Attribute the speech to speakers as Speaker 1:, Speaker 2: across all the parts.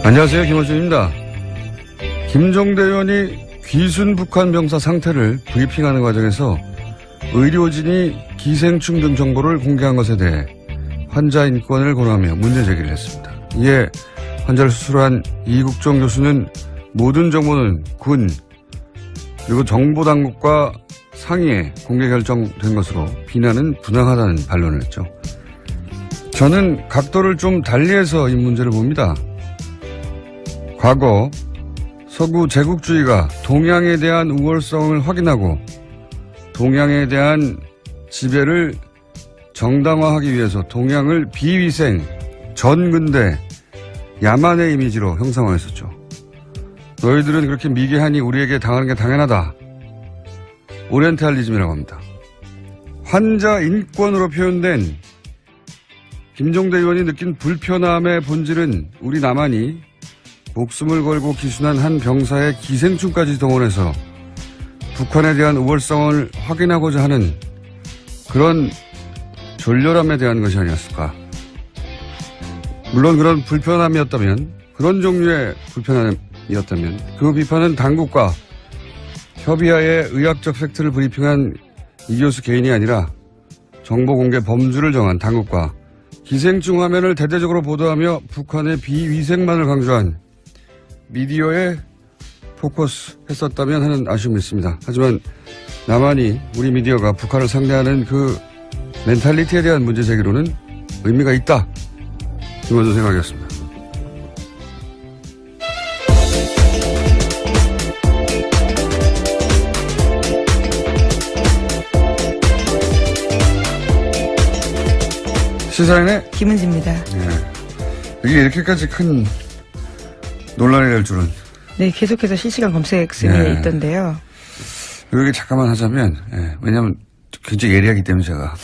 Speaker 1: 안녕하세요. 김원준입니다. 김종대 의원이 귀순 북한 병사 상태를 브리핑하는 과정에서 의료진이 기생충 등 정보를 공개한 것에 대해 환자 인권을 고려하며 문제 제기를 했습니다. 이에 환자를 수술한 이국종 교수는 모든 정보는 군 그리고 정보당국과 상의에 공개 결정된 것으로 비난은 부당하다는 반론을 했죠. 저는 각도를 좀 달리해서 이 문제를 봅니다. 과거 서구 제국주의가 동양에 대한 우월성을 확인하고 동양에 대한 지배를 정당화하기 위해서 동양을 비위생, 전근대, 야만의 이미지로 형상화했었죠. 너희들은 그렇게 미개하니 우리에게 당하는 게 당연하다. 오리엔탈리즘이라고 합니다. 환자 인권으로 표현된 김종대 의원이 느낀 불편함의 본질은 우리 남한이 목숨을 걸고 기순한 한 병사의 기생충까지 동원해서 북한에 대한 우월성을 확인하고자 하는 그런 졸렬함에 대한 것이 아니었을까. 물론 그런 불편함이었다면, 그런 종류의 불편함이었다면 그 비판은 당국과 협의하에 의학적 팩트를 브리핑한 이 교수 개인이 아니라 정보 공개 범주를 정한 당국과 기생충 화면을 대대적으로 보도하며 북한의 비위생만을 강조한 미디어에 포커스했었다면 하는 아쉬움이 있습니다. 하지만 남한이 우리 미디어가 북한을 상대하는 그 멘탈리티에 대한 문제 제기로는 의미가 있다. 김원준 생각이었습니다. 시사인의
Speaker 2: 김은지입니다.
Speaker 1: 네. 이게 이렇게까지 큰 논란이 될 줄은.
Speaker 2: 네, 계속해서 실시간 검색 순위에 있던데요.
Speaker 1: 여기 잠깐만 하자면, 왜냐면 굉장히 예리하기 때문에 제가.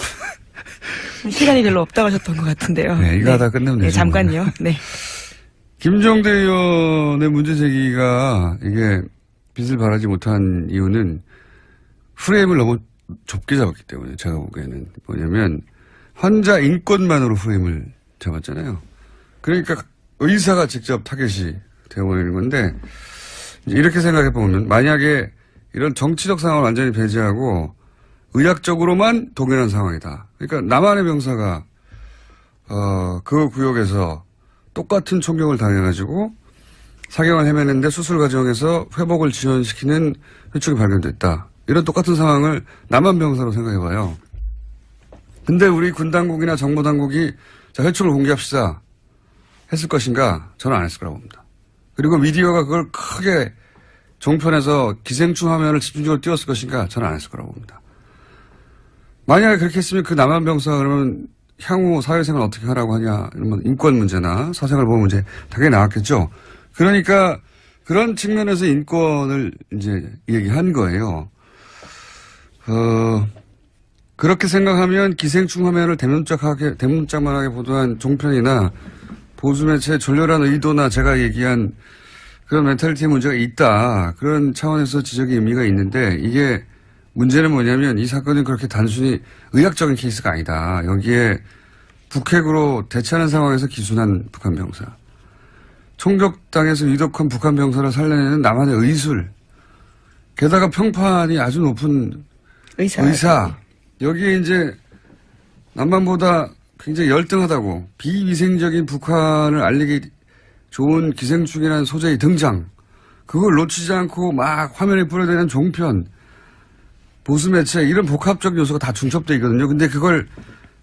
Speaker 2: 시간이 별로 없다고 하셨던 것 같은데요.
Speaker 1: 네, 이거 하다 끝내면 되죠.
Speaker 2: 네, 잠깐요. 네.
Speaker 1: 김종대 의원의 문제 제기가 이게 빛을 발하지 못한 이유는 프레임을 너무 좁게 잡았기 때문에 제가 보기에는 뭐냐면 환자 인권만으로 프레임을 잡았잖아요. 그러니까 의사가 직접 타겟이 되어버리는 건데 이렇게 생각해 보면 만약에 이런 정치적 상황을 완전히 배제하고 의학적으로만 동일한 상황이다. 그러니까 남한의 병사가 그 구역에서 똑같은 총격을 당해가지고 사경을 헤매는데 수술 과정에서 회복을 지연시키는 회충이 발견됐다. 이런 똑같은 상황을 남한 병사로 생각해봐요. 근데 우리 군 당국이나 정보 당국이 자 회충을 공개합시다 했을 것인가? 저는 안 했을 거라고 봅니다. 그리고 미디어가 그걸 크게 종편에서 기생충 화면을 집중적으로 띄웠을 것인가? 저는 안 했을 거라고 봅니다. 만약에 그렇게 했으면 그 남한 병사 그러면 향후 사회생활 어떻게 하라고 하냐 이런 인권 문제나 사생활 보호 문제 당연히 나왔겠죠. 그러니까 그런 측면에서 인권을 이제 얘기한 거예요. 그렇게 생각하면 기생충 화면을 대문짝만하게 보도한 종편이나 보수매체의 졸렬한 의도나 제가 얘기한 그런 멘탈리티의 문제가 있다. 그런 차원에서 지적의 의미가 있는데 이게 문제는 뭐냐면 이 사건은 그렇게 단순히 의학적인 케이스가 아니다. 여기에 북핵으로 대치하는 상황에서 기순한 북한 병사. 총격당해서 위독한 북한 병사를 살려내는 남한의 의술. 게다가 평판이 아주 높은 의사. 여기에 이제 남한보다 굉장히 열등하다고 비위생적인 북한을 알리기 좋은 기생충이라는 소재의 등장. 그걸 놓치지 않고 막 화면에 뿌려대는 종편. 보수매체 이런 복합적 요소가 다 중첩되어 있거든요. 근데 그걸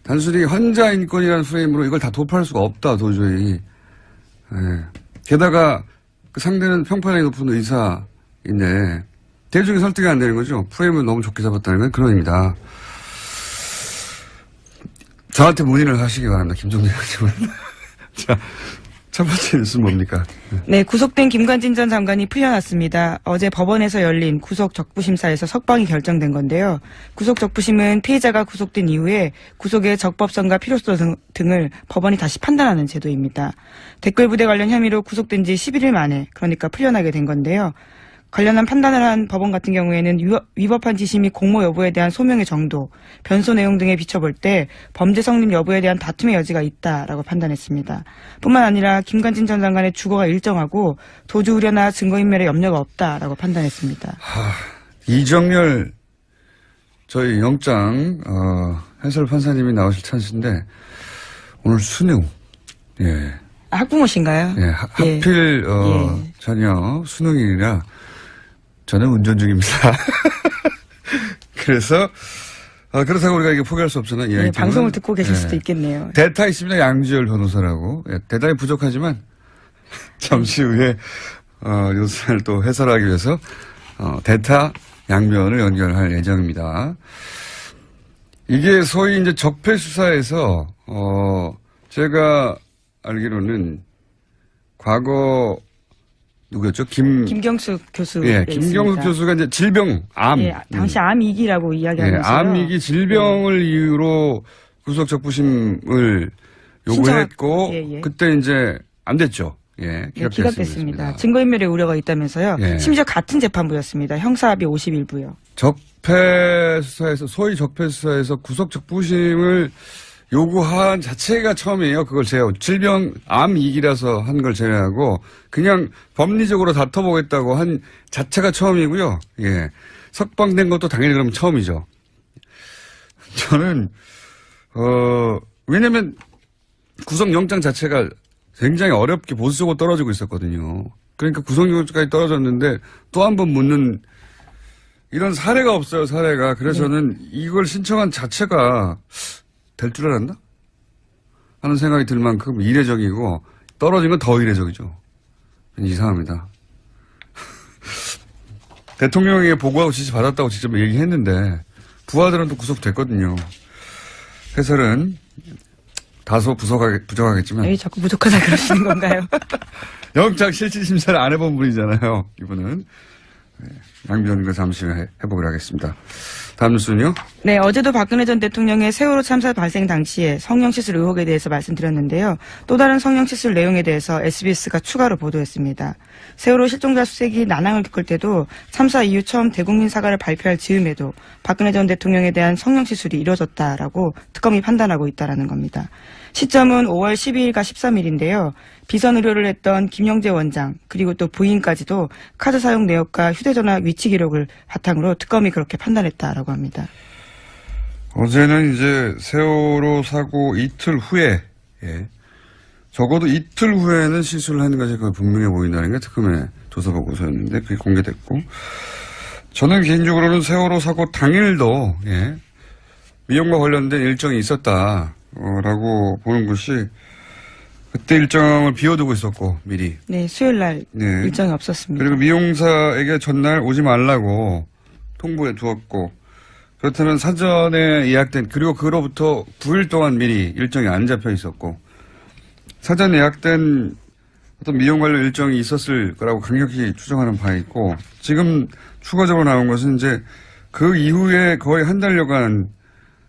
Speaker 1: 단순히 환자 인권이라는 프레임으로 이걸 다 도파할 수가 없다 도저히. 게다가 그 상대는 평판이 높은 의사인데 대중이 설득이 안 되는 거죠. 프레임을 너무 좋게 잡았다는 건 그런 의미다. 저한테 문의를 하시기 바랍니다. 김종대 의원님은. 자, 첫 번째 뉴스는 뭡니까?
Speaker 2: 네, 구속된 김관진 전 장관이 풀려났습니다. 어제 법원에서 열린 구속 적부심사에서 석방이 결정된 건데요. 구속 적부심은 피해자가 구속된 이후에 구속의 적법성과 필요성 등을 법원이 다시 판단하는 제도입니다. 댓글 부대 관련 혐의로 구속된 지 11일 만에 그러니까 풀려나게 된 건데요. 관련한 판단을 한 법원 같은 경우에는 위법한 지시 및 공모 여부에 대한 소명의 정도, 변소 내용 등에 비춰볼 때 범죄 성립 여부에 대한 다툼의 여지가 있다라고 판단했습니다. 뿐만 아니라 김관진 전 장관의 주거가 일정하고 도주 우려나 증거인멸의 염려가 없다라고 판단했습니다.
Speaker 1: 이정열 저희 영장 해설 판사님이 나오실 찬스인데 오늘 수능 예.
Speaker 2: 학부모신가요?
Speaker 1: 예, 하필
Speaker 2: 예.
Speaker 1: 자녀 수능일이라 저는 운전 중입니다. 그래서 그렇다고 우리가 이게 포기할 수 없잖아요. 이 아이템은.
Speaker 2: 방송을 듣고 계실 수도 있겠네요.
Speaker 1: 대타 있습니다. 양지열 변호사라고. 예, 대단히 부족하지만 잠시 후에 요소를 또 해설하기 위해서 대타 양면을 연결할 예정입니다. 이게 소위 이제 적폐 수사에서 제가 알기로는 과거 누구였죠? 김경숙
Speaker 2: 교수.
Speaker 1: 예, 김경숙 교수가 이제 질병, 암.
Speaker 2: 예, 당시 암위기라고 이야기하면서.
Speaker 1: 예, 암위기 질병을 이유로 구속 적부심을 요구했고,
Speaker 2: 예.
Speaker 1: 그때 이제 안 됐죠. 예,
Speaker 2: 기각됐습니다. 증거인멸의 우려가 있다면서요.
Speaker 1: 예.
Speaker 2: 심지어 같은 재판부였습니다. 형사합의 51부요.
Speaker 1: 적폐 수사에서, 소위 적폐 수사에서 구속 적부심을 요구한 자체가 처음이에요. 그걸 제외하고. 질병, 암위기라서 한 걸 제외하고, 그냥 법리적으로 다퉈보겠다고 한 자체가 처음이고요. 예. 석방된 것도 당연히 그러면 처음이죠. 저는, 왜냐면 구속영장 자체가 굉장히 어렵게 보수적으로 떨어지고 있었거든요. 그러니까 구속영장까지 떨어졌는데 또 한 번 묻는 이런 사례가 없어요, 사례가. 그래서 저는 이걸 신청한 자체가 될 줄 알았나? 하는 생각이 들 만큼 이례적이고 떨어진 건 더 이례적이죠. 이상합니다. 대통령에게 보고하고 지시 받았다고 직접 얘기했는데 부하들은 또 구속됐거든요. 해설은 다소 부족하겠지만
Speaker 2: 왜 자꾸 부족하다 그러시는 건가요?
Speaker 1: 영장 실질심사를 안 해본 분이잖아요. 이분은. 양변과 잠시 후에 해보기로 하겠습니다. 다음 뉴스는요?
Speaker 2: 네, 어제도 박근혜 전 대통령의 세월호 참사 발생 당시에 성형시술 의혹에 대해서 말씀드렸는데요. 또 다른 성형시술 내용에 대해서 SBS가 추가로 보도했습니다. 세월호 실종자 수색이 난항을 겪을 때도 참사 이후 처음 대국민 사과를 발표할 즈음에도 박근혜 전 대통령에 대한 성형시술이 이뤄졌다라고 특검이 판단하고 있다는 겁니다. 시점은 5월 12일과 13일인데요. 비선 의료를 했던 김영재 원장 그리고 또 부인까지도 카드 사용 내역과 휴대전화 위치 기록을 바탕으로 특검이 그렇게 판단했다라고 합니다.
Speaker 1: 어제는 이제 세월호 사고 이틀 후에 적어도 이틀 후에는 시술을 하는 것이 거의 분명해 보인다는 게 특검의 조사 보고서였는데 그게 공개됐고 저는 개인적으로는 세월호 사고 당일도 미용과 관련된 일정이 있었다라고 보는 것이 그때 일정을 비워두고 있었고 미리.
Speaker 2: 네, 수요일 날 일정이 없었습니다.
Speaker 1: 그리고 미용사에게 전날 오지 말라고 통보해 두었고 그렇다면 사전에 예약된 그리고 그로부터 9일 동안 미리 일정이 안 잡혀 있었고 사전 예약된 어떤 미용 관련 일정이 있었을 거라고 강력히 추정하는 바에 있고 지금 추가적으로 나온 것은 이제 그 이후에 거의 한 달여간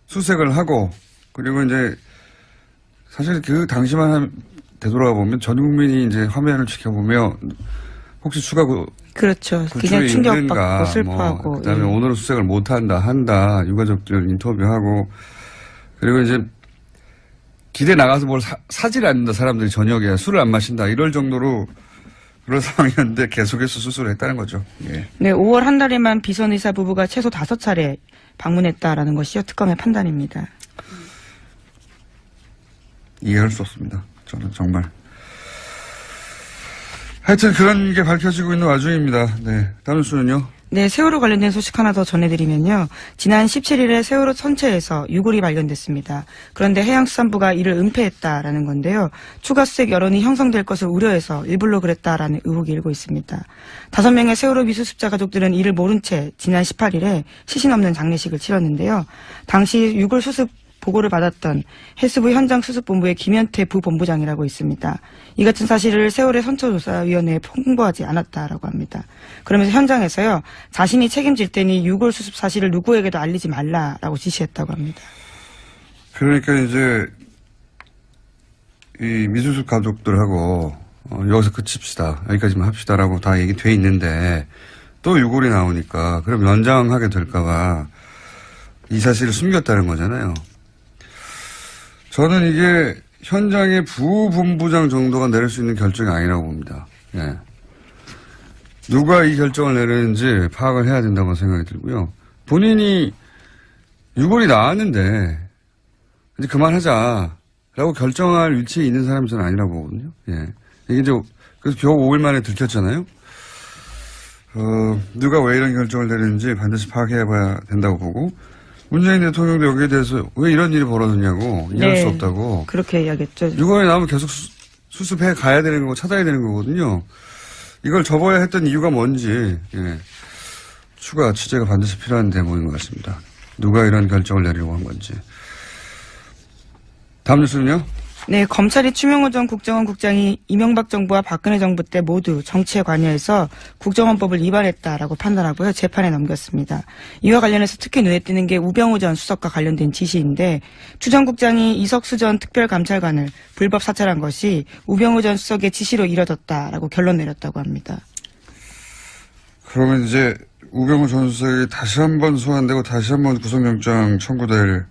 Speaker 1: 수색을 하고 그리고 이제 사실 그 당시만 되돌아가 보면 전 국민이 이제 화면을 지켜보며 혹시 추가
Speaker 2: 그렇죠. 굉장히 충격받고 슬퍼하고.
Speaker 1: 그다음에 오늘은 수색을 한다. 유가족들 인터뷰하고 그리고 이제 기대 나가서 뭘 사질 않는다. 사람들이 저녁에 술을 안 마신다. 이럴 정도로 그런 상황이었는데 계속해서 수술을 했다는 거죠. 예.
Speaker 2: 네, 5월 한 달에만 비선의사 부부가 최소 5차례 방문했다라는 것이요. 특검의 판단입니다.
Speaker 1: 이해할 수 없습니다. 저는 정말. 하여튼 그런 게 밝혀지고 있는 와중입니다. 네. 다음 뉴스는요?
Speaker 2: 네, 세월호 관련된 소식 하나 더 전해드리면요. 지난 17일에 세월호 선체에서 유골이 발견됐습니다. 그런데 해양수산부가 이를 은폐했다라는 건데요. 추가 수색 여론이 형성될 것을 우려해서 일부러 그랬다라는 의혹이 일고 있습니다. 5명의 세월호 미수습자 가족들은 이를 모른 채 지난 18일에 시신 없는 장례식을 치렀는데요. 당시 유골 수습 보고를 받았던 해수부 현장수습본부의 김현태 부본부장이라고 있습니다. 이 같은 사실을 세월의 선처조사위원회에 통보하지 않았다라고 합니다. 그러면서 현장에서요. 자신이 책임질 테니 유골 수습 사실을 누구에게도 알리지 말라라고 지시했다고 합니다.
Speaker 1: 그러니까 이제 이 미수습 가족들하고 여기서 그칩시다. 여기까지만 합시다라고 다 얘기돼 있는데 또 유골이 나오니까 그럼 연장하게 될까봐 이 사실을 숨겼다는 거잖아요. 저는 이게 현장의 부본부장 정도가 내릴 수 있는 결정이 아니라고 봅니다. 예. 누가 이 결정을 내리는지 파악을 해야 된다고 생각이 들고요. 본인이 유골이 나왔는데 이제 그만하자라고 결정할 위치에 있는 사람이 저는 아니라고 보거든요. 예. 이게 이제 그래서 겨우 5일 만에 들켰잖아요. 누가 왜 이런 결정을 내리는지 반드시 파악해봐야 된다고 보고 문재인 대통령도 여기에 대해서 왜 이런 일이 벌어졌냐고 이해할 수 없다고.
Speaker 2: 그렇게 이야기했죠.
Speaker 1: 유골이 나오면 계속 수습해 가야 되는 거고 찾아야 되는 거거든요. 이걸 접어야 했던 이유가 뭔지 추가 취재가 반드시 필요한 대목인 것 같습니다. 누가 이런 결정을 내리려고 한 건지. 다음 뉴스는요?
Speaker 2: 네, 검찰이 추명호 전 국정원 국장이 이명박 정부와 박근혜 정부 때 모두 정치에 관여해서 국정원법을 위반했다라고 판단하고요. 재판에 넘겼습니다. 이와 관련해서 특히 눈에 띄는 게 우병우 전 수석과 관련된 지시인데 추 전 국장이 이석수 전 특별감찰관을 불법 사찰한 것이 우병우 전 수석의 지시로 이뤄졌다라고 결론 내렸다고 합니다.
Speaker 1: 그러면 이제 우병우 전 수석이 다시 한번 소환되고 다시 한번 구속영장 청구될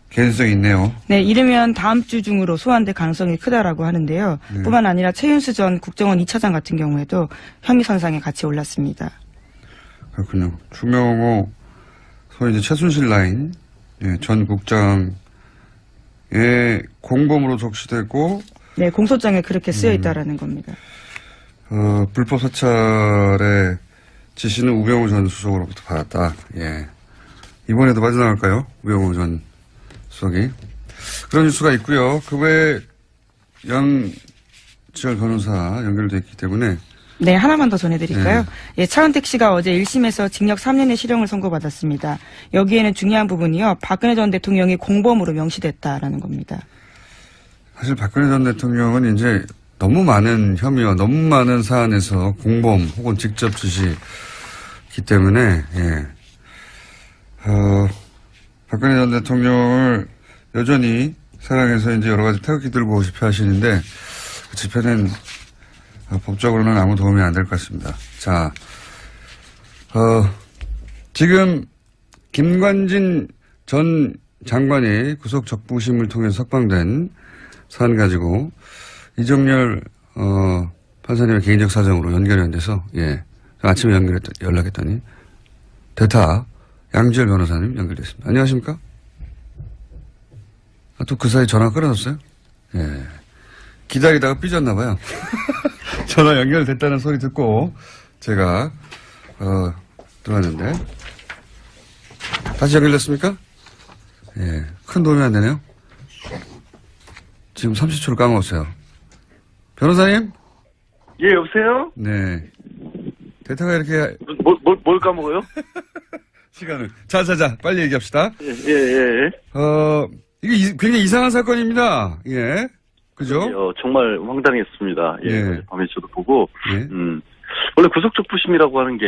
Speaker 1: 개연성이 있네요.
Speaker 2: 네, 이르면 다음 주 중으로 소환될 가능성이 크다라고 하는데요. 뿐만 아니라 최윤수 전 국정원 2차장 같은 경우에도 혐의 선상에 같이 올랐습니다.
Speaker 1: 그렇군요. 추명호, 소위 이제 최순실 라인, 전 국장의 공범으로 적시되고,
Speaker 2: 네, 공소장에 그렇게 쓰여 있다라는 겁니다.
Speaker 1: 불법 사찰의 지시는 우병우 전 수석으로부터 받았다. 예. 이번에도 빠져나갈까요? 우병우 전 수석이. 그런 뉴스가 있고요. 그 외에 양지열 변호사 연결돼 있기 때문에.
Speaker 2: 네, 하나만 더 전해드릴까요? 예, 차은택 씨가 어제 1심에서 징역 3년의 실형을 선고받았습니다. 여기에는 중요한 부분이요. 박근혜 전 대통령이 공범으로 명시됐다라는 겁니다.
Speaker 1: 사실 박근혜 전 대통령은 이제 너무 많은 혐의와 너무 많은 사안에서 공범 혹은 직접 지시기 때문에, 박근혜 전 대통령을 여전히 사랑해서 이제 여러 가지 태극기 들고 집회 하시는데 그 집회는 법적으로는 아무 도움이 안 될 것 같습니다. 자, 지금 김관진 전 장관이 구속 적부심을 통해 석방된 사안 가지고 이정열 판사님의 개인적 사정으로 연결이 안 돼서 아침에 연락했더니 대타 양지열 변호사님 연결됐습니다. 안녕하십니까? 또 그 사이 전화 끊어졌어요? 예. 기다리다가 삐졌나 봐요. 전화 연결됐다는 소리 듣고 제가 들어왔는데 다시 연결됐습니까? 예. 큰 도움이 안 되네요. 지금 30초를 까먹었어요. 변호사님?
Speaker 3: 예, 여보세요?
Speaker 1: 네. 대타가 이렇게
Speaker 3: 뭘 까먹어요?
Speaker 1: 시간을. 자, 빨리 얘기합시다.
Speaker 3: 예.
Speaker 1: 이게 굉장히 이상한 사건입니다. 예. 그죠?
Speaker 3: 정말 황당했습니다.
Speaker 1: 예.
Speaker 3: 어제 밤에 저도 보고.
Speaker 1: 예.
Speaker 3: 원래 구속적부심이라고 하는 게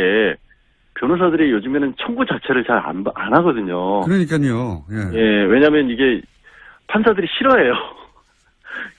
Speaker 3: 변호사들이 요즘에는 청구 자체를 잘 안 하거든요.
Speaker 1: 그러니까요.
Speaker 3: 예, 왜냐면 이게 판사들이 싫어해요.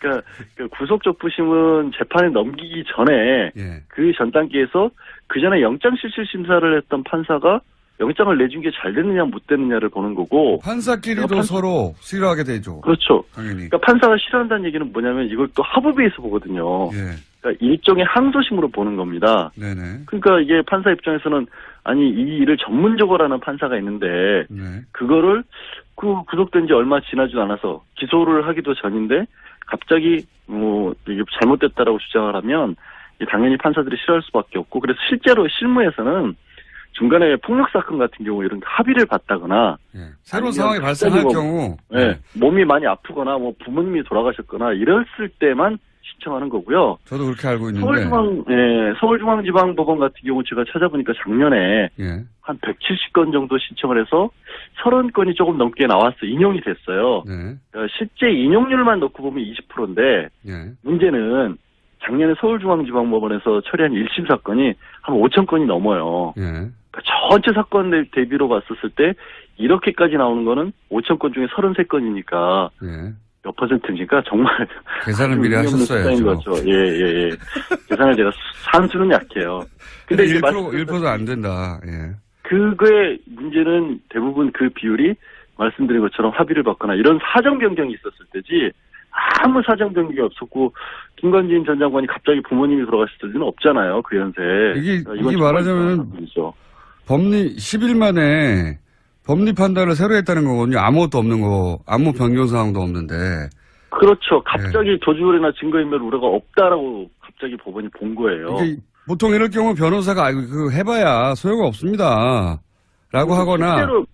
Speaker 3: 그러니까 그 구속적부심은 재판에 넘기기 전에 그 전 단계에서 그 전에 영장실질심사를 했던 판사가 영장을 내준 게 잘 됐느냐 못 됐느냐를 보는 거고
Speaker 1: 판사끼리도 서로 싫어하게 되죠.
Speaker 3: 그렇죠.
Speaker 1: 당연히.
Speaker 3: 그러니까 판사가 싫어한다는 얘기는 뭐냐면 이걸 또 합의에서 보거든요. 그러니까 일종의 항소심으로 보는 겁니다.
Speaker 1: 네네.
Speaker 3: 그러니까 이게 판사 입장에서는 아니 이 일을 전문적으로 하는 판사가 있는데 그거를 구속된 지 얼마 지나지도 않아서 기소를 하기도 전인데 갑자기 이게 잘못됐다라고 주장을 하면 당연히 판사들이 싫어할 수밖에 없고 그래서 실제로 실무에서는 중간에 폭력 사건 같은 경우 이런 합의를 받다거나
Speaker 1: 새로운 상황이 발생할 경우
Speaker 3: 몸이 많이 아프거나 부모님이 돌아가셨거나 이랬을 때만 신청하는 거고요.
Speaker 1: 저도 그렇게 알고 있는데
Speaker 3: 서울중앙지방법원 같은 경우 제가 찾아보니까 작년에 한 170건 정도 신청을 해서 30건이 조금 넘게 나왔어 인용이 됐어요. 그러니까 실제 인용률만 놓고 보면 20%인데 문제는 작년에 서울중앙지방법원에서 처리한 1심 사건이 한 5천 건이 넘어요. 그러니까 전체 사건 대비로 봤었을 때 이렇게까지 나오는 거는 5천 건 중에 33건이니까 몇 퍼센트니까 정말
Speaker 1: 계산을 미리 하셨어야죠.
Speaker 3: 거죠. 예. 계산을 제가 산수는 약해요.
Speaker 1: 근데 1%도 안 된다. 예.
Speaker 3: 그거의 문제는 대부분 그 비율이 말씀드린 것처럼 합의를 받거나 이런 사정 변경이 있었을 때지 아무 사정 변경이 없었고 김관진 전 장관이 갑자기 부모님이 돌아가셨을 리는 없잖아요. 그 연세에.
Speaker 1: 이게 말하자면 법리 10일 만에 법리 판단을 새로 했다는 거거든요. 아무것도 없는 거, 아무 변경 사항도 없는데.
Speaker 3: 그렇죠. 갑자기 조주율이나 증거인멸 우려가 없다라고 갑자기 법원이 본 거예요.
Speaker 1: 보통 이럴 경우 변호사가 해봐야 소용이 없습니다. 라고 하거나.
Speaker 3: 실제로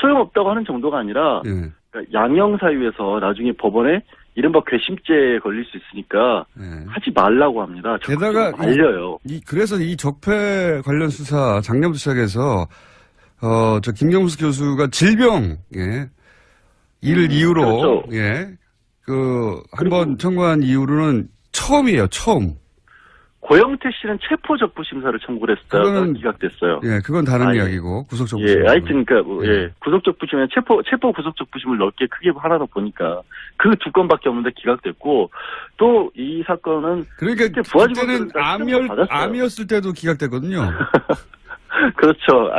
Speaker 3: 소용없다고 하는 정도가 아니라
Speaker 1: 예.
Speaker 3: 그러니까 양형사유에서 나중에 법원에 이른바 궤심죄에 걸릴 수 있으니까
Speaker 1: 예.
Speaker 3: 하지 말라고 합니다.
Speaker 1: 게다가
Speaker 3: 알려요.
Speaker 1: 그래서 이 적폐 관련 수사 작년부터 시작해서 저 김경수 교수가 질병 이를 이유로
Speaker 3: 그렇죠.
Speaker 1: 한번 청구한 이후로는 처음이에요. 처음.
Speaker 3: 고영태 씨는 체포 적부 심사를 청구를 했다가 기각됐어요.
Speaker 1: 예, 그건 다른 이야기고 구속 적부.
Speaker 3: 예, 하여튼 구속 적부심에 체포 구속 적부심을 넓게 크게 하나 더 보니까 그 두 건밖에 없는데 기각됐고 또 이 사건은
Speaker 1: 그러니까 그때는 암이었을 때도 기각됐거든요.
Speaker 3: 그렇죠.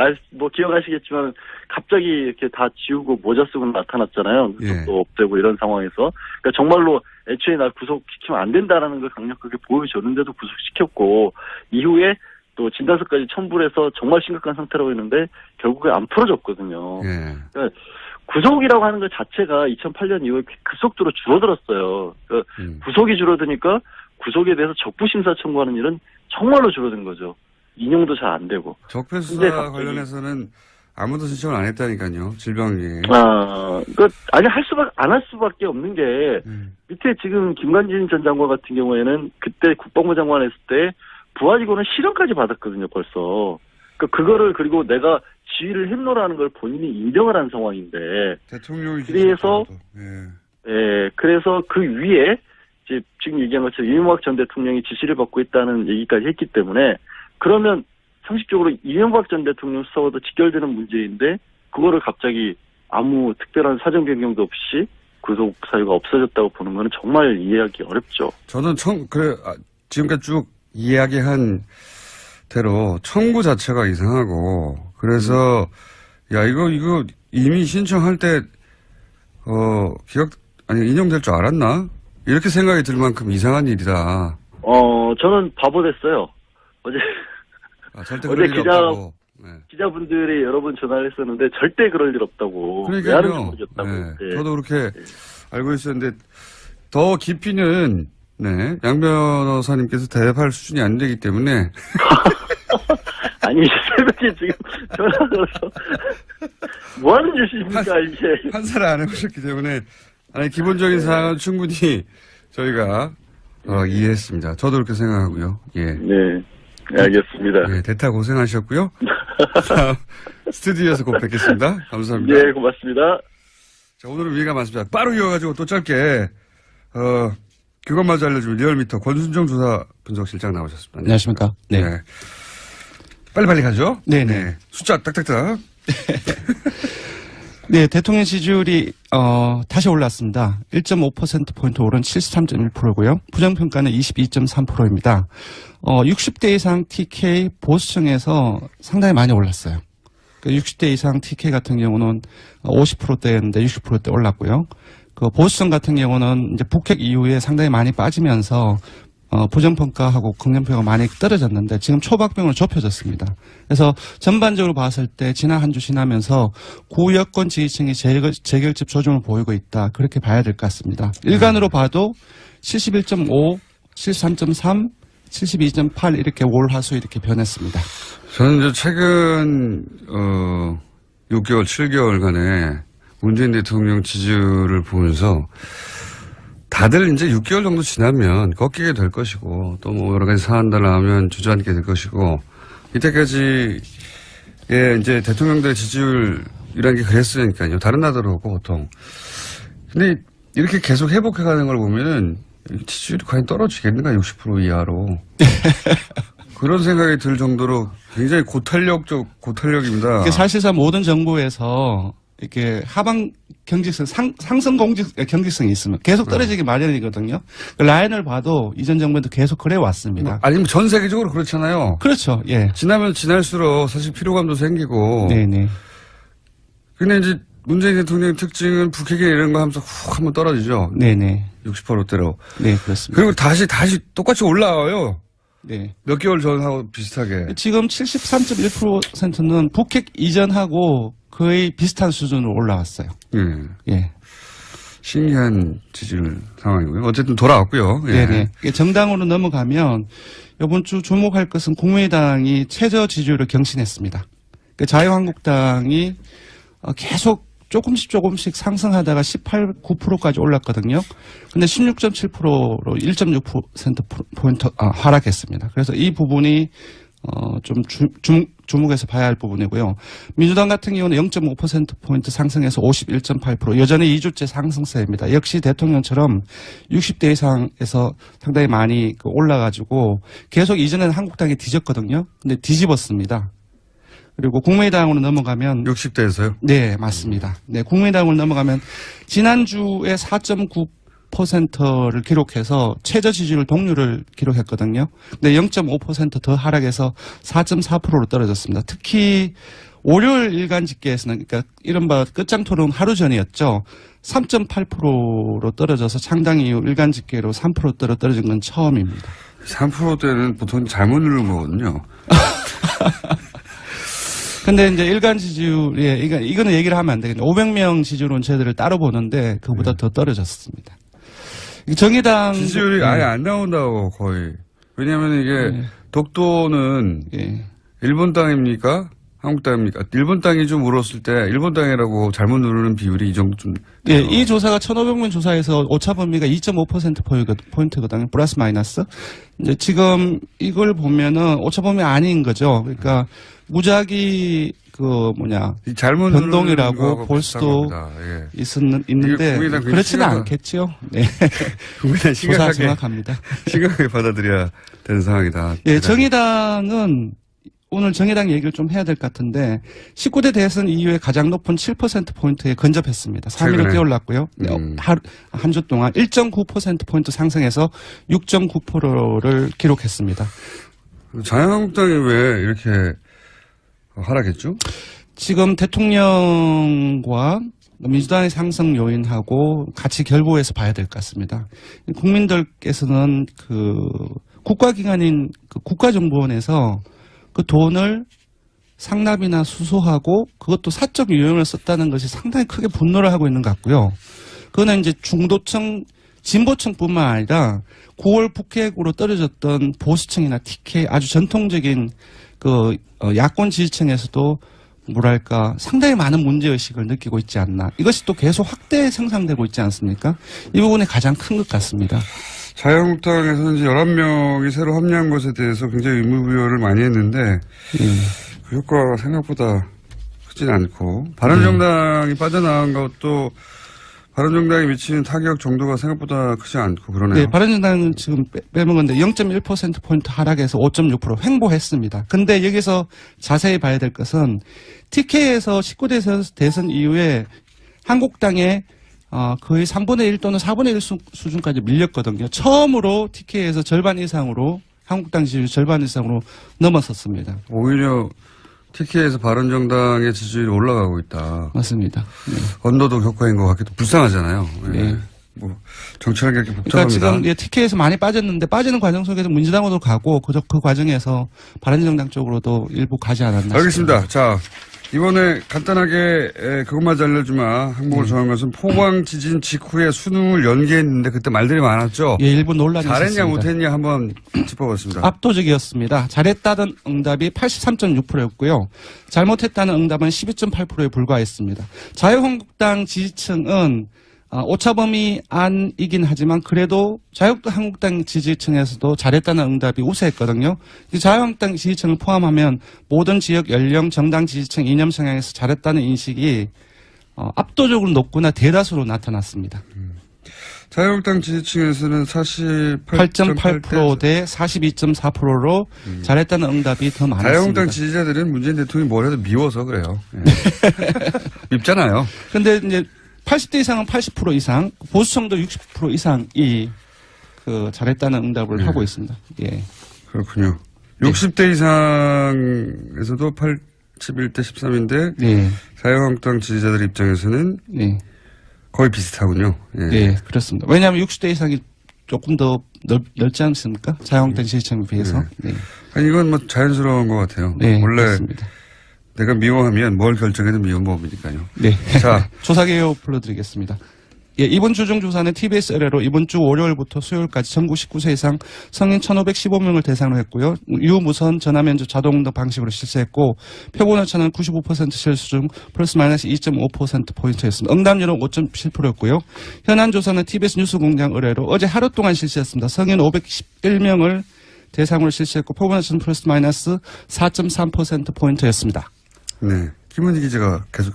Speaker 3: 기억하시겠지만 갑자기 이렇게 다 지우고 모자 쓰고 나타났잖아요. 구속도 없애고 이런 상황에서. 그러니까 정말로 애초에 날 구속시키면 안 된다라는 걸 강력하게 보여줬는데도 구속시켰고 이후에 또 진단서까지 첨부를 해서 정말 심각한 상태라고 했는데 결국에 안 풀어졌거든요. 그러니까 구속이라고 하는 것 자체가 2008년 이후에 급속도로 줄어들었어요. 그러니까 구속이 줄어드니까 구속에 대해서 적부심사 청구하는 일은 정말로 줄어든 거죠. 인용도 잘 안 되고.
Speaker 1: 적폐 수사 관련해서는 아무도 신청을 안 했다니까요. 질병이.
Speaker 3: 안 할 수밖에 없는 게 밑에 지금 김관진 전 장관 같은 경우에는 그때 국방부 장관 했을 때 부하직원은 실형까지 받았거든요. 벌써. 그거를 그리고 내가 지휘를 했노라는 걸 본인이 인정을 한 상황인데.
Speaker 1: 대통령이
Speaker 3: 그래서 그래서 그 위에 이제 지금 얘기한 것처럼 이명박 전 대통령이 지시를 받고 있다는 얘기까지 했기 때문에 그러면 상식적으로 이명박 전 대통령 수사와도 직결되는 문제인데 그거를 갑자기 아무 특별한 사정 변경도 없이 구속 사유가 없어졌다고 보는 거는 정말 이해하기 어렵죠.
Speaker 1: 저는 지금까지 쭉 이야기한 대로 청구 자체가 이상하고 그래서 이거 이미 신청할 때 인용될 줄 알았나? 이렇게 생각이 들 만큼 이상한 일이다.
Speaker 3: 저는 바보 됐어요. 어제 기자분들이 여러 번 전화를 했었는데 절대 그럴 일 없다고.
Speaker 1: 그러니까요. 저도 그렇게 알고 있었는데 더 깊이는 양 변호사님께서 대답할 수준이 안 되기 때문에.
Speaker 3: 아니 새벽에 지금 전화 걸어서 뭐 하는 짓입니까 이게.
Speaker 1: 판사를 안 해보셨기 때문에 기본적인 사항은 충분히 저희가 이해했습니다. 저도 그렇게 생각하고요.
Speaker 3: 네, 알겠습니다.
Speaker 1: 대타 고생하셨고요. 스튜디오에서 곧 뵙겠습니다. 감사합니다.
Speaker 3: 네, 고맙습니다.
Speaker 1: 자, 오늘은 위가 많습니다. 빠르 이어가지고 또 짧게 그것마저 알려주면 리얼미터 권순정 조사 분석실장 나오셨습니다.
Speaker 4: 안녕하십니까. 네.
Speaker 1: 빨리빨리 가죠.
Speaker 4: 네네.
Speaker 1: 숫자 딱딱딱.
Speaker 4: 네, 대통령 지지율이 다시 올랐습니다. 1.5%포인트 오른 73.1%고요. 부정평가는 22.3%입니다. 60대 이상 TK 보수층에서 상당히 많이 올랐어요. 60대 이상 TK 같은 경우는 50%대였는데 60%대 올랐고요. 보수층 같은 경우는 이제 북핵 이후에 상당히 많이 빠지면서 부정평가하고 긍정평가가 많이 떨어졌는데 지금 초박빙으로 좁혀졌습니다. 그래서 전반적으로 봤을 때 지난 한 주 지나면서 구여권 지지층이 재결집 조짐을 보이고 있다. 그렇게 봐야 될 것 같습니다. 일간으로 봐도 71.5, 73.3, 72.8 이렇게 월화수 이렇게 변했습니다.
Speaker 1: 저는 이제 최근 6개월, 7개월간의 문재인 대통령 지지율을 보면서 다들 이제 6개월 정도 지나면 꺾이게 될 것이고 또 뭐 여러 가지 사안들 나오면 주저앉게 될 것이고 이때까지 이제 대통령들의 지지율이라는 게 그랬으니까요. 다른 나라도 그렇고 보통. 근데 이렇게 계속 회복해가는 걸 보면은 지지율이 과연 떨어지겠는가 60% 이하로. 그런 생각이 들 정도로 굉장히 고탄력입니다.
Speaker 4: 사실상 모든 정부에서 이렇게 하방 경직성, 상승 경직성이 있으면 계속 떨어지기 마련이거든요. 그 라인을 봐도 이전 정부에도 계속 그래 왔습니다.
Speaker 1: 아니면 전 세계적으로 그렇잖아요.
Speaker 4: 그렇죠. 예.
Speaker 1: 지나면 지날수록 사실 피로감도 생기고.
Speaker 4: 네네.
Speaker 1: 근데 이제 문재인 대통령의 특징은 북핵이 이런 거 하면서 훅 한번 떨어지죠.
Speaker 4: 네네.
Speaker 1: 68%대로.
Speaker 4: 네, 그렇습니다.
Speaker 1: 그리고 다시 똑같이 올라와요.
Speaker 4: 네.
Speaker 1: 몇 개월 전하고 비슷하게.
Speaker 4: 지금 73.1%는 북핵 이전하고 거의 비슷한 수준으로 올라왔어요.
Speaker 1: 예.
Speaker 4: 예.
Speaker 1: 신기한 지지율 상황이고요. 어쨌든 돌아왔고요. 예.
Speaker 4: 네네. 정당으로 넘어가면 이번 주 주목할 것은 국민의당이 최저 지지율을 경신했습니다. 자유한국당이 계속 조금씩 상승하다가 18, 9%까지 올랐거든요. 근데 16.7%로 1.6%포인트 하락했습니다. 그래서 이 부분이 좀 주목해서 봐야 할 부분이고요. 민주당 같은 경우는 0.5%포인트 상승해서 51.8%, 여전히 2주째 상승세입니다. 역시 대통령처럼 60대 이상에서 상당히 많이 올라가지고 계속 이전에는 한국당이 뒤졌거든요. 근데 뒤집었습니다. 그리고 국민의당으로 넘어가면
Speaker 1: 60대에서요?
Speaker 4: 네, 맞습니다. 네, 국민의당으로 넘어가면 지난주에 4.9%를 기록해서 최저 지지율 동률을 기록했거든요. 근데 0.5% 더 하락해서 4.4%로 떨어졌습니다. 특히 월요일 일간 집계에서는, 그러니까 이른바 끝장 토론 하루 전이었죠. 3.8%로 떨어져서 창당 이후 일간 집계로 3%대로 떨어진 건 처음입니다.
Speaker 1: 3%대는 보통 잘못 누른 거거든요.
Speaker 4: 근데 이제 일간 지지율, 이거는 얘기를 하면 안 되겠네. 500명 지지율 온체들을 따로 보는데 그보다 더 떨어졌습니다. 정의당.
Speaker 1: 지지율이 아예 안 나온다고 거의. 왜냐하면 이게 독도는 일본 땅입니까? 한국 땅입니까? 일본 땅이 좀 울었을 때 일본 땅이라고 잘못 누르는 비율이 이 정도 좀.
Speaker 4: 예, 이 조사가 1,500명 조사에서 오차 범위가 2.5%포인트거든요. 플러스 마이너스. 이제 지금 이걸 보면은 오차 범위 아닌 거죠. 그러니까 무작위
Speaker 1: 잘못
Speaker 4: 변동이라고 볼 수도 있는데 그렇지는 않겠죠. 네.
Speaker 1: 국민의당
Speaker 4: 조사 정확합니다.
Speaker 1: 심각하게 받아들여야 되는 상황이다.
Speaker 4: 예, 정의당은 오늘 정의당 얘기를 좀 해야 될 것 같은데 19대 대선 이후에 가장 높은 7%포인트에 근접했습니다. 3위로 뛰어올랐고요. 한 주 동안 1.9%포인트 상승해서 6.9%를 기록했습니다.
Speaker 1: 자유한국당이 왜 이렇게 하락했죠?
Speaker 4: 지금 대통령과 민주당의 상승 요인하고 같이 결부해서 봐야 될 것 같습니다. 국민들께서는 국가기관인 국가정보원에서 그 돈을 상납이나 수수하고 그것도 사적 유용을 썼다는 것이 상당히 크게 분노를 하고 있는 것 같고요. 그거는 이제 중도층, 진보층뿐만 아니라 9월 북핵으로 떨어졌던 보수층이나 TK 아주 전통적인 야권 지지층에서도 상당히 많은 문제의식을 느끼고 있지 않나. 이것이 또 계속 확대 생산되고 있지 않습니까? 이 부분이 가장 큰 것 같습니다.
Speaker 1: 자유한국당에서는 이제 11명이 새로 합류한 것에 대해서 굉장히 의무부여를 많이 했는데 그 효과가 생각보다 크진 않고 바른정당이 빠져나간 것도 바른정당이 미치는 타격 정도가 생각보다 크지 않고 그러네요.
Speaker 4: 네, 바른정당은 지금 빼먹었는데 0.1%포인트 하락해서 5.6% 횡보했습니다. 근데 여기서 자세히 봐야 될 것은 TK에서 19대 대선 이후에 한국당에 거의 3분의 1 또는 4분의 1 수준까지 밀렸거든요. 처음으로 TK에서 절반 이상으로 한국당 지지율 절반 이상으로 넘어섰습니다.
Speaker 1: 오히려 TK에서 바른정당의 지지율이 올라가고 있다.
Speaker 4: 맞습니다. 네.
Speaker 1: 언더독 효과인 것 같기도 불쌍하잖아요.
Speaker 4: 네.
Speaker 1: 정치라는 게 이렇게
Speaker 4: 복잡합니다.
Speaker 1: 복잡합니다.
Speaker 4: 그러니까 지금 TK에서 많이 빠졌는데 빠지는 과정 속에서 민주당으로 가고 그 과정에서 바른정당 쪽으로도 일부 가지 않았나
Speaker 1: 알겠습니다.
Speaker 4: 싶습니다.
Speaker 1: 자, 이번에 간단하게 그것만 알려주마 항목을 정한 것은 포항 지진 직후에 수능을 연기했는데 그때 말들이 많았죠.
Speaker 4: 예, 일부 논란이
Speaker 1: 잘했냐
Speaker 4: 있었습니다.
Speaker 1: 못했냐 한번 짚어봤습니다.
Speaker 4: 압도적이었습니다. 잘했다는 응답이 83.6%였고요. 잘못했다는 응답은 12.8%에 불과했습니다. 자유한국당 지지층은 오차범위 안이긴 하지만 그래도 자유한국당 지지층에서도 잘했다는 응답이 우세했거든요. 자유한국당 지지층을 포함하면 모든 지역 연령 정당 지지층 이념 성향에서 잘했다는 인식이 압도적으로 높거나 대다수로 나타났습니다.
Speaker 1: 자유한국당 지지층에서는
Speaker 4: 48.8% 대 42.4%로 잘했다는 응답이 더 많았습니다.
Speaker 1: 자유한국당 지지자들은 문재인 대통령이 뭘 해도 미워서 그래요. 예. 밉잖아요.
Speaker 4: 그런데 이제 80대 이상은 80% 이상, 보수층도 60% 이상이 그 잘했다는 응답을
Speaker 1: 네.
Speaker 4: 하고 있습니다. 예.
Speaker 1: 그렇군요. 60대 이상에서도 81대 13인데
Speaker 4: 네.
Speaker 1: 자유한국당 지지자들 입장에서는
Speaker 4: 네.
Speaker 1: 거의 비슷하군요. 예.
Speaker 4: 네, 그렇습니다. 왜냐하면 60대 이상이 조금 더 넓지 않습니까? 자유한국당 지지층에 비해서. 네.
Speaker 1: 아니, 이건 뭐 자연스러운 것 같아요.
Speaker 4: 네,
Speaker 1: 원래
Speaker 4: 그렇습니다.
Speaker 1: 내가 미워하면 뭘 결정해도 미운 법이니까요.
Speaker 4: 네.
Speaker 1: 자,
Speaker 4: 조사개요 불러드리겠습니다. 예, 이번 주중 조사는 TBS 의뢰로 이번 주 월요일부터 수요일까지 전국 19세 이상 성인 1,515명을 대상으로 했고요. 유무선 전화면접 자동응답 방식으로 실시했고 표본 오차는 95% 실수 중 플러스 마이너스 2.5%포인트였습니다. 응답률은 5.7%였고요. 현안 조사는 TBS 뉴스공장 의뢰로 어제 하루 동안 실시했습니다. 성인 511명을 대상으로 실시했고 표본 오차는 플러스 마이너스 4.3%포인트였습니다.
Speaker 1: 네. 김은희 기자가 계속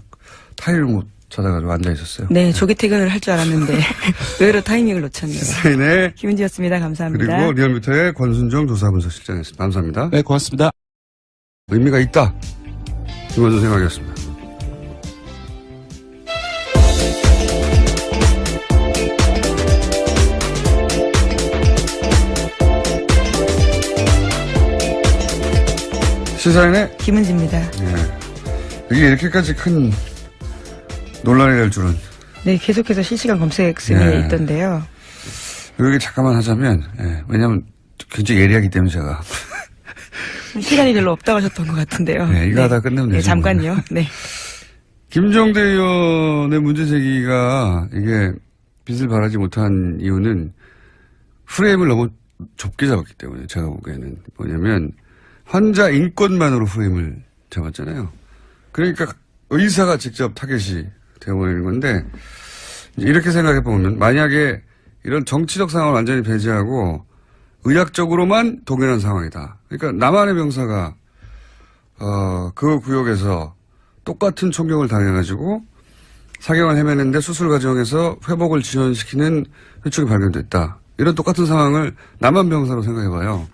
Speaker 1: 타이를 못 찾아가지고 앉아 있었어요.
Speaker 2: 네, 조기 퇴근을 할 줄 알았는데 의외로 타이밍을 놓쳤네요.
Speaker 1: 사인의
Speaker 2: 김은지였습니다. 감사합니다.
Speaker 1: 그리고 리얼미터의 권순정 조사분석실장이었습니다. 감사합니다.
Speaker 4: 네, 고맙습니다.
Speaker 1: 의미가 있다. 김원준 생각이었습니다. 시사인의
Speaker 2: 김은지입니다.
Speaker 1: 이게 이렇게까지 큰 논란이 될 줄은.
Speaker 2: 네, 계속해서 실시간 검색 순위에
Speaker 1: 네.
Speaker 2: 있던데요.
Speaker 1: 여기 잠깐만 하자면, 왜냐면 굉장히 예리하기 때문에 제가.
Speaker 2: 시간이 별로 없다고 하셨던 것 같은데요.
Speaker 1: 네, 이거 하다 끝내면
Speaker 2: 네,
Speaker 1: 되죠.
Speaker 2: 잠깐요. 네.
Speaker 1: 김종대 의원의 문제 제기가 이게 빚을 발하지 못한 이유는 프레임을 너무 좁게 잡았기 때문에 제가 보기에는 뭐냐면 환자 인권만으로 프레임을 잡았잖아요. 그러니까 의사가 직접 타겟이 되어버리는 건데 이렇게 생각해 보면 만약에 이런 정치적 상황을 완전히 배제하고 의학적으로만 동일한 상황이다. 그러니까 남한의 병사가 그 구역에서 똑같은 총격을 당해가지고 사경을 헤매는데 수술 과정에서 회복을 지연시키는 회축이 발견됐다. 이런 똑같은 상황을 남한 병사로 생각해봐요.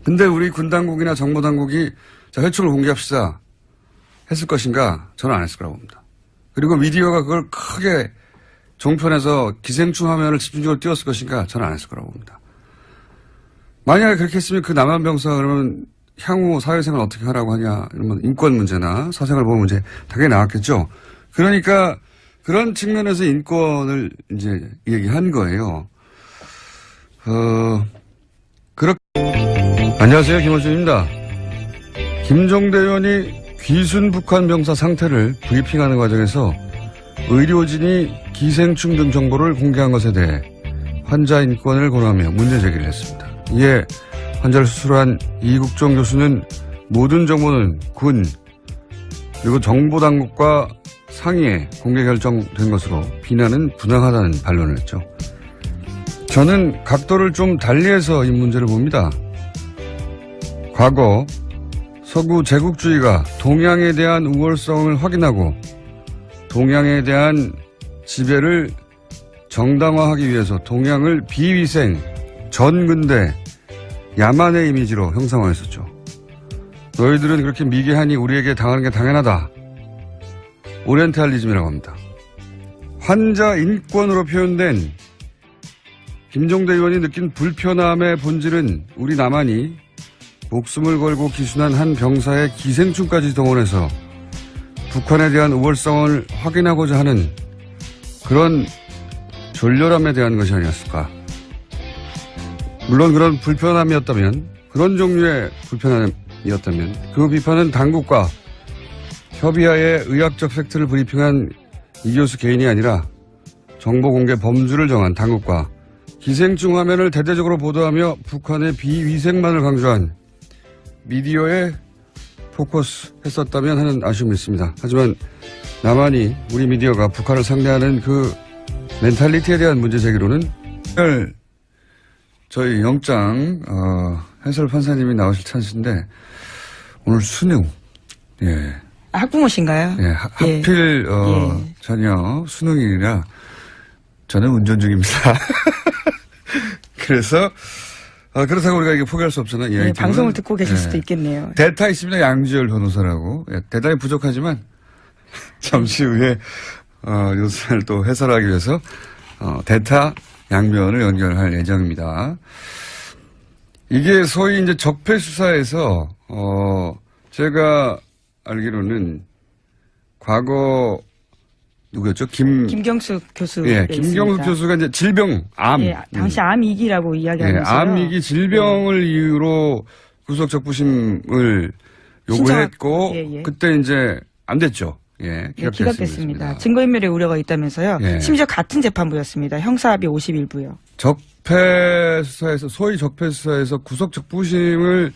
Speaker 1: 근데 우리 군 당국이나 정보 당국이 자, 회축을 공개합시다 했을 것인가? 저는 안 했을 거라고 봅니다. 그리고 미디어가 그걸 크게 종편에서 기생충 화면을 집중적으로 띄웠을 것인가? 저는 안 했을 거라고 봅니다. 만약에 그렇게 했으면 그 남한 병사가 그러면 향후 사회생활 어떻게 하라고 하냐, 이러면 인권 문제나 사생활 보호 문제 당연히 나왔겠죠. 그러니까 그런 측면에서 인권을 이제 얘기한 거예요. 안녕하세요. 김원준입니다. 김종대 의원이 귀순 북한 병사 상태를 브리핑하는 과정에서 의료진이 기생충 등 정보를 공개한 것에 대해 환자 인권을 고려하며 문제 제기를 했습니다. 이에 환자를 수술한 이국종 교수는 모든 정보는 군 그리고 정보당국과 상의에 공개 결정된 것으로 비난은 부당하다는 반론을 했죠. 저는 각도를 좀 달리해서 이 문제를 봅니다. 과거 서구 제국주의가 동양에 대한 우월성을 확인하고 동양에 대한 지배를 정당화하기 위해서 동양을 비위생, 전근대, 야만의 이미지로 형상화했었죠. 너희들은 그렇게 미개하니 우리에게 당하는 게 당연하다. 오리엔탈리즘이라고 합니다. 환자 인권으로 표현된 김종대 의원이 느낀 불편함의 본질은 우리 남한이 목숨을 걸고 기순한 한 병사의 기생충까지 동원해서 북한에 대한 우월성을 확인하고자 하는 그런 졸렬함에 대한 것이 아니었을까. 물론 그런 불편함이었다면, 그런 종류의 불편함이었다면 그 비판은 당국과 협의하에 의학적 팩트를 브리핑한 이 교수 개인이 아니라 정보 공개 범주를 정한 당국과 기생충 화면을 대대적으로 보도하며 북한의 비위생만을 강조한 미디어에 포커스 했었다면 하는 아쉬움이 있습니다. 하지만 남한이 우리 미디어가 북한을 상대하는 그 멘탈리티에 대한 문제 제기로는 저희 영장 해설 판사님이 나오실 찬스인데 오늘 수능 예.
Speaker 2: 아, 학부모신가요?
Speaker 1: 예, 하필 자녀 수능이라 저는 운전 중입니다. 그래서 그렇다고 우리가 이게 포기할 수 없잖아요.
Speaker 2: 네, 방송을 듣고 계실 수도 있겠네요.
Speaker 1: 대타 있습니다. 양지열 변호사라고. 대단히 부족하지만 잠시 후에 뉴스를 또 해설하기 위해서 대타 양변을 연결할 예정입니다. 이게 소위 이제 적폐 수사에서 제가 알기로는 과거 누구였죠? 김경숙 교수. 예, 김경숙 교수가 이제 질병, 암.
Speaker 2: 예, 당시 암위기라고 이야기하면서.
Speaker 1: 암위기 질병을 이유로 구속 적부심을 요구했고, 그때 이제 안 됐죠. 예,
Speaker 2: 기각됐습니다. 증거인멸의 우려가 있다면서요.
Speaker 1: 예.
Speaker 2: 심지어 같은 재판부였습니다. 형사합의 51부요.
Speaker 1: 적폐 수사에서, 소위 적폐 수사에서 구속 적부심을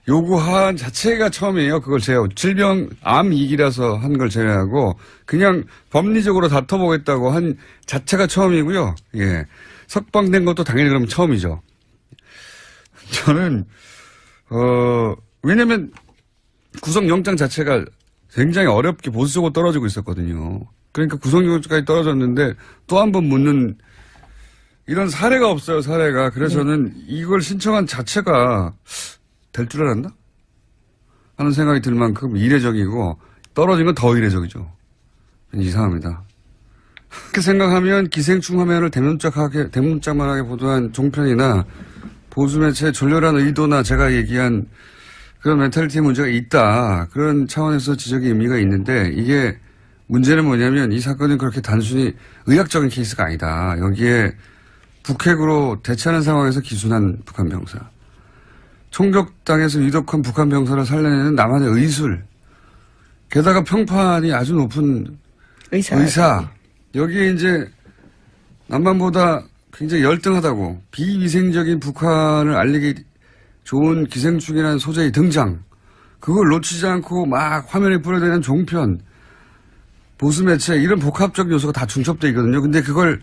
Speaker 1: 요구한 자체가 처음이에요. 그걸 제외하고. 질병, 암위기라서 한 걸 제외하고, 그냥 법리적으로 다퉈보겠다고 한 자체가 처음이고요. 예. 석방된 것도 당연히 그러면 처음이죠. 저는, 왜냐면 구속영장 자체가 굉장히 어렵게 보수적으로 떨어지고 있었거든요. 그러니까 구속영장까지 떨어졌는데 또 한 번 묻는 이런 사례가 없어요, 사례가. 그래서 저는 이걸 신청한 자체가 될 줄 알았나? 하는 생각이 들 만큼 이례적이고 떨어진 건 더 이례적이죠. 이상합니다. 그렇게 생각하면 기생충 화면을 대문짝만하게 보도한 종편이나 보수매체의 졸렬한 의도나 제가 얘기한 그런 멘탈리티의 문제가 있다. 그런 차원에서 지적의 의미가 있는데 이게 문제는 뭐냐면 이 사건은 그렇게 단순히 의학적인 케이스가 아니다. 여기에 북핵으로 대치하는 상황에서 기순한 북한 병사. 총격당해서 위독한 북한 병사를 살려내는 남한의 의술. 게다가 평판이 아주 높은 의사. 여기에 이제 남한보다 굉장히 열등하다고 비위생적인 북한을 알리기 좋은 기생충이라는 소재의 등장. 그걸 놓치지 않고 막 화면에 뿌려대는 종편. 보수매체 이런 복합적 요소가 다 중첩되어 있거든요. 근데 그걸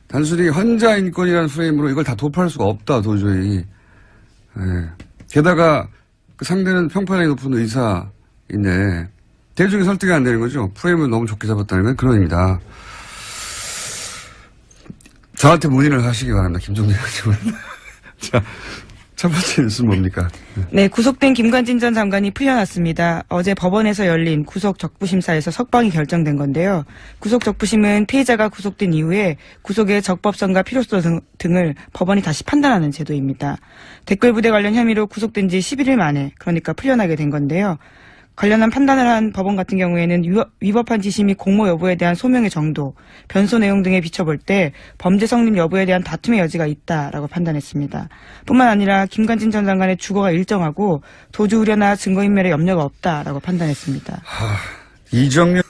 Speaker 1: 단순히 환자 인권이라는 프레임으로 이걸 다 도파할 수가 없다 도저히. 예. 게다가 그 상대는 평판이 높은 의사인데 대중이 설득이 안 되는 거죠. 프레임을 너무 좋게 잡았다는 건 그런 의미다. 저한테 문의를 하시기 바랍니다. 김종대 의원님은. 자, 첫 번째 뉴스는 뭡니까?
Speaker 2: 네, 구속된 김관진 전 장관이 풀려났습니다. 어제 법원에서 열린 구속 적부심사에서 석방이 결정된 건데요. 구속 적부심은 피해자가 구속된 이후에 구속의 적법성과 필요성 등을 법원이 다시 판단하는 제도입니다. 댓글 부대 관련 혐의로 구속된 지 11일 만에 그러니까 풀려나게 된 건데요. 관련한 판단을 한 법원 같은 경우에는 위법한 지시 및 공모 여부에 대한 소명의 정도, 변소 내용 등에 비춰볼 때 범죄 성립 여부에 대한 다툼의 여지가 있다라고 판단했습니다. 뿐만 아니라 김관진 전 장관의 주거가 일정하고 도주 우려나 증거인멸의 염려가 없다라고 판단했습니다.
Speaker 1: 이정렬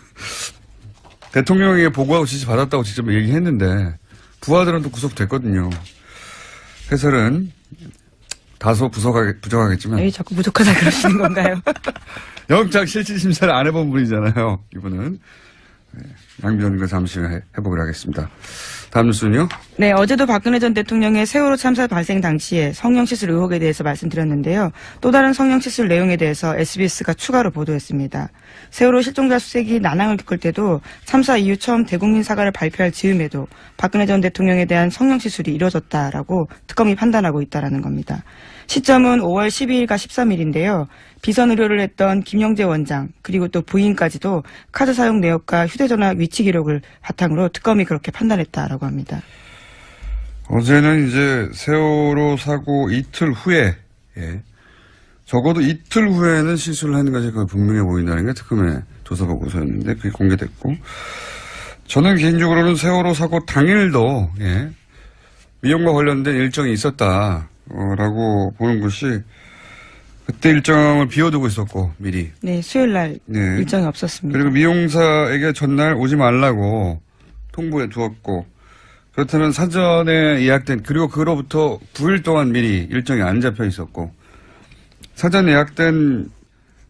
Speaker 1: 대통령에게 보고하고 지시 받았다고 직접 얘기했는데 부하들은 또 구속됐거든요. 해설은 다소 부족하겠지만.
Speaker 2: 왜 자꾸 부족하다 그러시는 건가요?
Speaker 1: 영장 실질심사를 안 해본 분이잖아요. 이분은. 양변과 잠시 후에 해보기로 하겠습니다. 다음 뉴스는요?
Speaker 2: 네, 어제도 박근혜 전 대통령의 세월호 참사 발생 당시에 성형시술 의혹에 대해서 말씀드렸는데요. 또 다른 성형시술 내용에 대해서 SBS가 추가로 보도했습니다. 세월호 실종자 수색이 난항을 겪을 때도 참사 이후 처음 대국민 사과를 발표할 즈음에도 박근혜 전 대통령에 대한 성형시술이 이뤄졌다라고 특검이 판단하고 있다라는 겁니다. 시점은 5월 12일과 13일인데요. 비선 의료를 했던 김영재 원장 그리고 또 부인까지도 카드 사용 내역과 휴대전화 위치 기록을 바탕으로 특검이 그렇게 판단했다라고 합니다.
Speaker 1: 어제는 이제 세월호 사고 이틀 후에 적어도 이틀 후에는 시술을 하는 것이 분명해 보인다는 게 특검의 조사 보고서였는데 그게 공개됐고 저는 개인적으로는 세월호 사고 당일도 미용과 관련된 일정이 있었다라고 보는 것이 그때 일정을 비워두고 있었고 미리.
Speaker 2: 네, 수요일 날 일정이 없었습니다.
Speaker 1: 그리고 미용사에게 전날 오지 말라고 통보해 두었고 그렇다면 사전에 예약된 그리고 그로부터 9일 동안 미리 일정이 안 잡혀 있었고 사전 예약된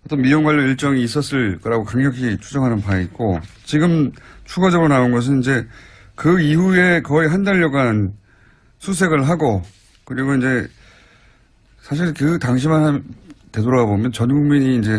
Speaker 1: 어떤 미용 관련 일정이 있었을 거라고 강력히 추정하는 바에 있고 지금 추가적으로 나온 것은 이제 그 이후에 거의 한 달여간 수색을 하고 그리고 이제 사실 그 당시만 되돌아보면 전 국민이 이제